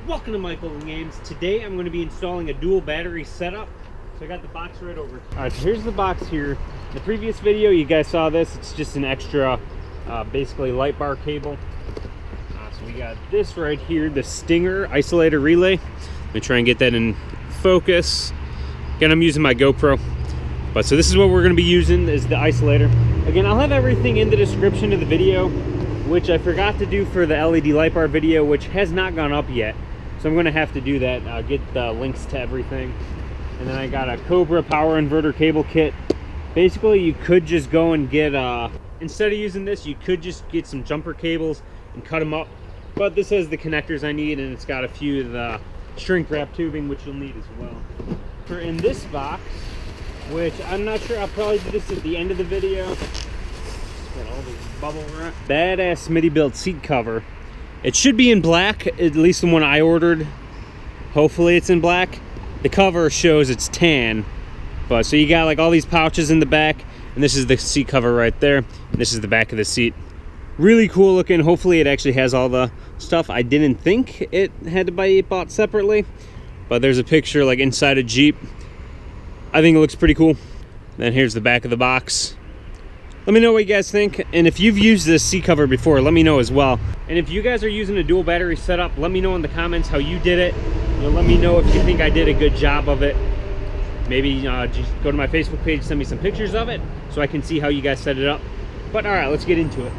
Welcome to mikegolden Games. Today I'm going to be installing a dual battery setup. So I got the box right over. Alright, so here's the box here. In the previous video you guys saw this. It's just an extra basically light bar cable. So we got this right here, the Stinger isolator relay. Let me try and get that in focus. Again, I'm using my GoPro. But so this is what we're going to be using, is the isolator. Again, I'll have everything in the description of the video, which I forgot to do for the LED light bar video, which has not gone up yet. So I'm going to have to do that, get the links to everything. And then I got a Cobra power inverter cable kit. Basically, you could just go and get, instead of using this, you could just get some jumper cables and cut them up. But this has the connectors I need, and it's got a few of the shrink wrap tubing, which you'll need as well. For in this box, which I'm not sure, I'll probably do this at the end of the video. Got all this bubble wrap. Badass Smitty built seat cover. It should be in black, at least the one I ordered. Hopefully it's in black. The cover shows it's tan. But so you got like all these pouches in the back, and this is the seat cover right there. And this is the back of the seat. Really cool looking. Hopefully it actually has all the stuff. I didn't think it had to be bought separately, but there's a picture like inside a Jeep. I think it looks pretty cool. Then here's the back of the box. Let me know what you guys think, and if you've used this seat cover before, let me know as well. And if you guys are using a dual battery setup, let me know in the comments how you did it. Let me know if you think I did a good job of it. Maybe just go to my Facebook page, send me some pictures of it so I can see how you guys set it up. But all right, let's get into it.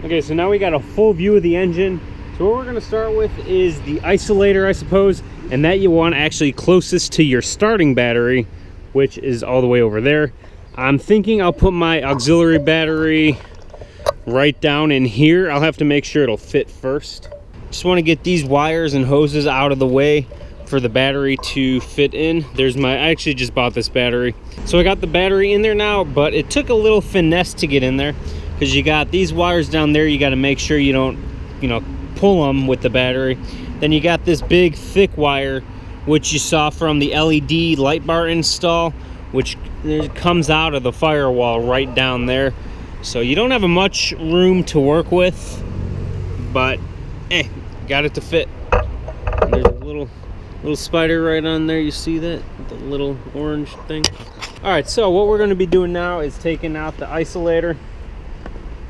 Okay, so now we got a full view of the engine. So what we're going to start with is the isolator, I suppose, and that you want actually closest to your starting battery, which is all the way over there. I'm thinking I'll put my auxiliary battery right down in here. I'll have to make sure it'll fit first. Just want to get these wires and hoses out of the way for the battery to fit in. I actually just bought this battery. So I got the battery in there now, but it took a little finesse to get in there, because you got these wires down there. You got to make sure you don't, pull them with the battery. Then you got this big thick wire, which you saw from the LED light bar install, which comes out of the firewall right down there. So you don't have much room to work with, but got it to fit. There's a little spider right on there. You see that? The little orange thing. All right, so what we're going to be doing now is taking out the isolator.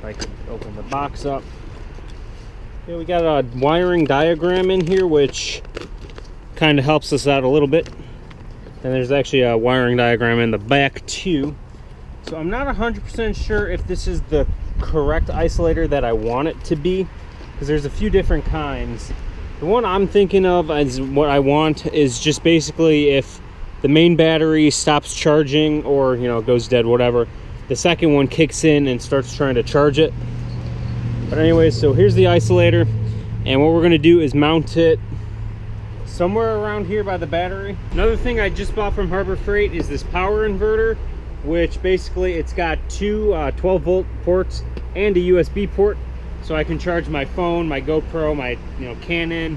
I can open the box up. Yeah, we got a wiring diagram in here, which kind of helps us out a little bit. And there's actually a wiring diagram in the back too. So I'm not 100% sure if this is the correct isolator that I want it to be, because there's a few different kinds. The one I'm thinking of as what I want is just basically if the main battery stops charging or goes dead, whatever, the second one kicks in and starts trying to charge it. But anyways, so here's the isolator, and what we're going to do is mount it somewhere around here by the battery. Another thing I just bought from Harbor Freight is this power inverter, which basically it's got two 12-volt ports and a USB port, so I can charge my phone, my GoPro, my Canon,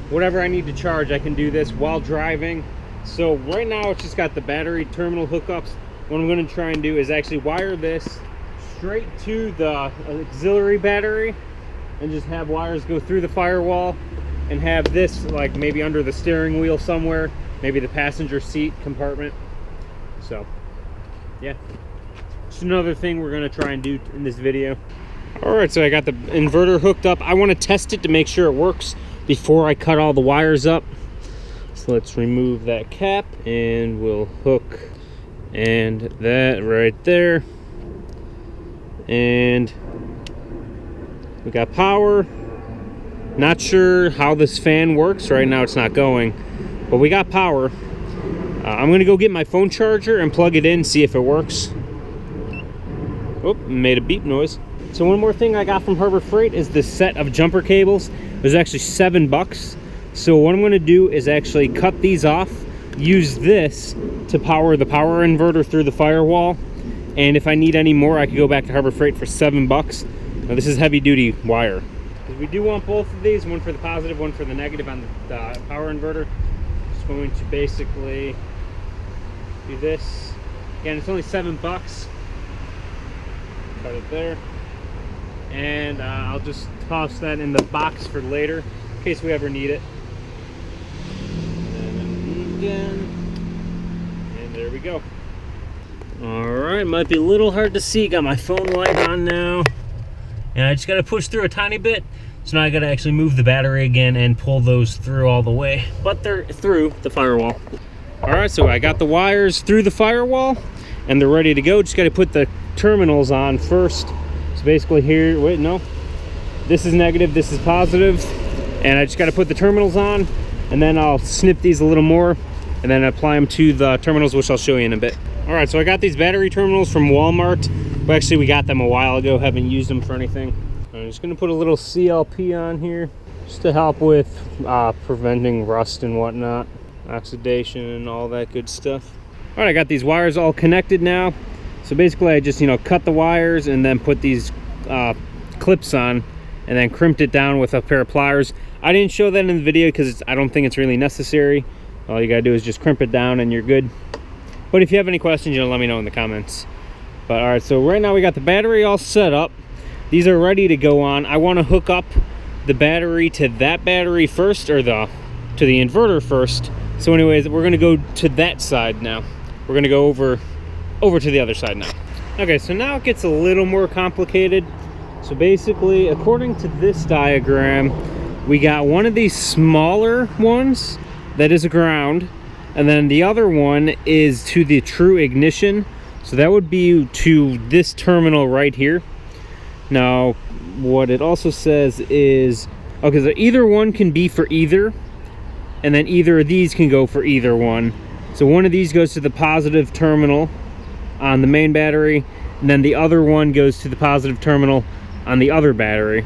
whatever I need to charge. I can do this while driving. So right now it's just got the battery terminal hookups. What I'm going to try and do is actually wire this straight to the auxiliary battery and just have wires go through the firewall, and have this like maybe under the steering wheel somewhere, maybe the passenger seat compartment. So yeah, just another thing we're going to try and do in this video. All right, so I got the inverter hooked up. I want to test it to make sure it works before I cut all the wires up. So let's remove that cap, and we'll hook and that right there, and we got power. Not sure how this fan works right now. It's not going, but we got power. I'm gonna go get my phone charger and plug it in, see if it works. Oh, made a beep noise. So one more thing I got from Harbor Freight is this set of jumper cables. It was actually $7. So what I'm gonna do is actually cut these off, use this to power the power inverter through the firewall, and if I need any more I could go back to Harbor Freight for $7. Now this is heavy duty wire. We do want both of these, one for the positive, one for the negative on the power inverter. Just going to basically do this. Again, it's only $7. Cut it there. And I'll just toss that in the box for later in case we ever need it. And again. And there we go. Alright, might be a little hard to see. Got my phone light on now. And I just got to push through a tiny bit. So now I got to actually move the battery again and pull those through all the way. But they're through the firewall. Alright, so I got the wires through the firewall. And they're ready to go. Just got to put the terminals on first. So basically here, wait, no. This is negative, this is positive. And I just got to put the terminals on. And then I'll snip these a little more. And then apply them to the terminals, which I'll show you in a bit. Alright, so I got these battery terminals from Walmart. But actually, we got them a while ago. Haven't used them for anything. I'm just going to put a little CLP on here. Just to help with preventing rust and whatnot. Oxidation and all that good stuff. Alright, I got these wires all connected now. So basically I just, cut the wires and then put these clips on and then crimped it down with a pair of pliers. I didn't show that in the video because I don't think it's really necessary. All you gotta do is just crimp it down and you're good. But if you have any questions, let me know in the comments. But alright, so right now we got the battery all set up. These are ready to go on. I want to hook up the battery to that battery first, or to the inverter first. So anyways, we're gonna go to that side now. We're gonna go over to the other side now. Okay, so now it gets a little more complicated. So basically, according to this diagram, we got one of these smaller ones that is a ground, and then the other one is to the true ignition. So that would be to this terminal right here. Now, what it also says is, okay, so either one can be for either, and then either of these can go for either one. So one of these goes to the positive terminal on the main battery, and then the other one goes to the positive terminal on the other battery.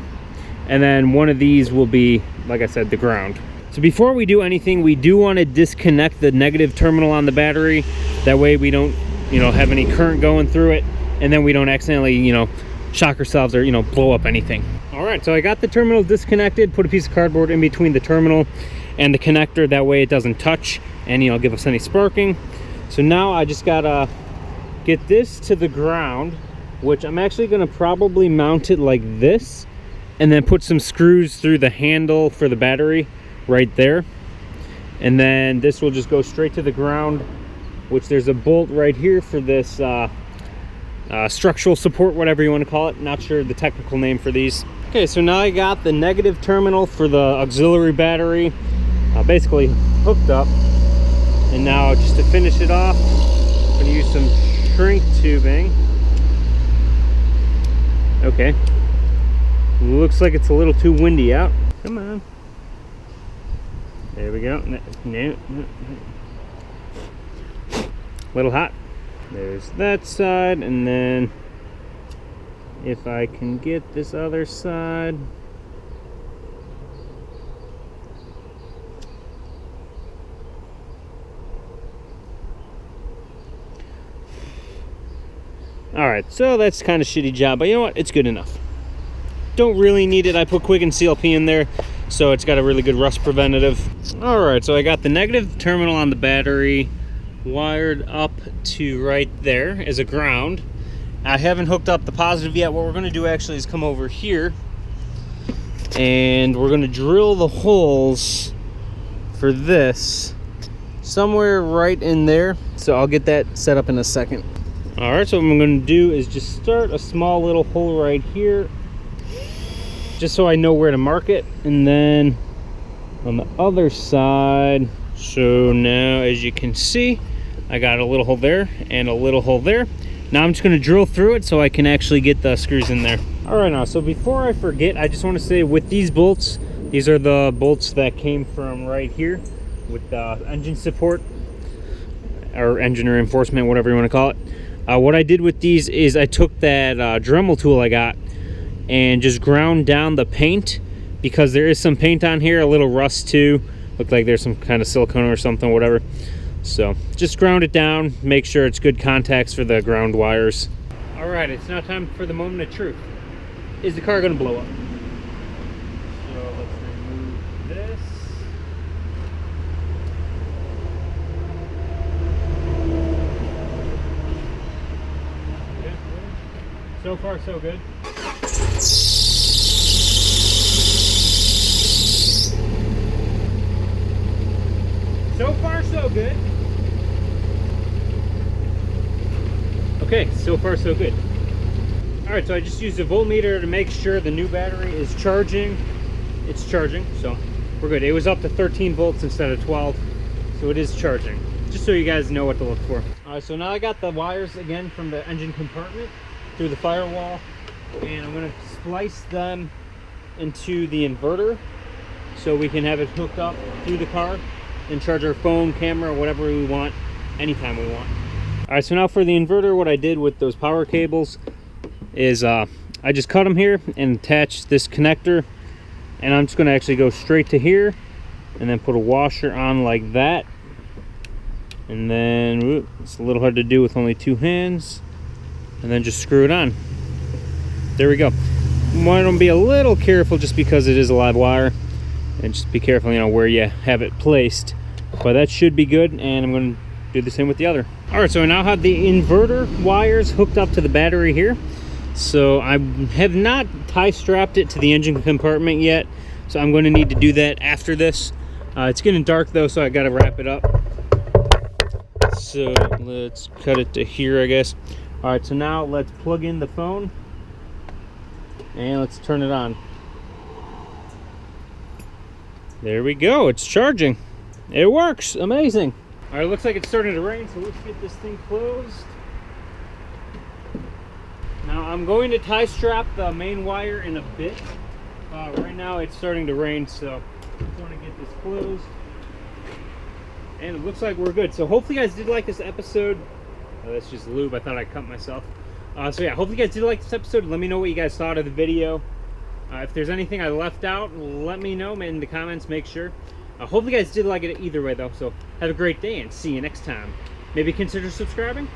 And then one of these will be, like I said, the ground. So before we do anything, we do want to disconnect the negative terminal on the battery. That way we don't, have any current going through it, and then we don't accidentally, shock ourselves or, blow up anything. All right, so I got the terminal disconnected, put a piece of cardboard in between the terminal and the connector. That way it doesn't touch and, give us any sparking. So now I just gotta get this to the ground, which I'm actually gonna probably mount it like this, and then put some screws through the handle for the battery right there. And then this will just go straight to the ground, which there's a bolt right here for this structural support, whatever you want to call it. Not sure the technical name for these. Okay, so now I got the negative terminal for the auxiliary battery basically hooked up. And now just to finish it off, I'm going to use some shrink tubing. Okay. Looks like it's a little too windy out. Come on. There we go. No. Little hot. There's that side, and then if I can get this other side. Alright, so that's kind of shitty job, but you know what? It's good enough. Don't really need it. I put Quick and CLP in there, so it's got a really good rust preventative. Alright, so I got the negative terminal on the battery wired up to right there as a ground. I haven't hooked up the positive yet. What we're going to do actually is come over here and we're going to drill the holes for this somewhere right in there. So I'll get that set up in a second. Alright, so what I'm going to do is just start a small little hole right here, just so I know where to mark it. And then on the other side, so now as you can see, I got a little hole there and a little hole there. Now I'm just going to drill through it so I can actually get the screws in there. Alright, now so before I forget, I just want to say with these bolts, these are the bolts that came from right here with the engine support or engine reinforcement, whatever you want to call it. What I did with these is I took that Dremel tool I got and just ground down the paint, because there is some paint on here, a little rust too. Looked like there's some kind of silicone or something, whatever. So just ground it down, make sure it's good contacts for the ground wires. All right, it's now time for the moment of truth. Is the car gonna blow up? So let's remove this. So far, so good. So far, so good. Okay, so far, so good. All right, so I just used a voltmeter to make sure the new battery is charging. It's charging, so we're good. It was up to 13 volts instead of 12, so it is charging. Just so you guys know what to look for. All right, so now I got the wires again from the engine compartment through the firewall, and I'm gonna splice them into the inverter so we can have it hooked up through the car and charge our phone, camera, whatever we want, anytime we want. All right, so now for the inverter, what I did with those power cables is I just cut them here and attached this connector, and I'm just gonna actually go straight to here and then put a washer on like that. And then, it's a little hard to do with only two hands, and then just screw it on. There we go. Want to be a little careful just because it is a live wire, and just be careful, you know, where you have it placed. But that should be good, and I'm going to do the same with the other. All right, so I now have the inverter wires hooked up to the battery here. So I have not tie strapped it to the engine compartment yet, so I'm going to need to do that after this. It's getting dark though, so I got to wrap it up. So let's cut it to here, I guess. All right, so now let's plug in the phone and let's turn it on. There we go, it's charging. It works, amazing. All right, looks like it's starting to rain, so let's get this thing closed. Now I'm going to tie strap the main wire in a bit. Right now it's starting to rain, so I just want to get this closed. And it looks like we're good. So hopefully you guys did like this episode. Oh, that's just lube. I thought I cut myself. So yeah, hopefully you guys did like this episode. Let me know what you guys thought of the video. If there's anything I left out, let me know in the comments. Make sure. Hopefully you guys did like it either way though. So have a great day and see you next time. Maybe consider subscribing.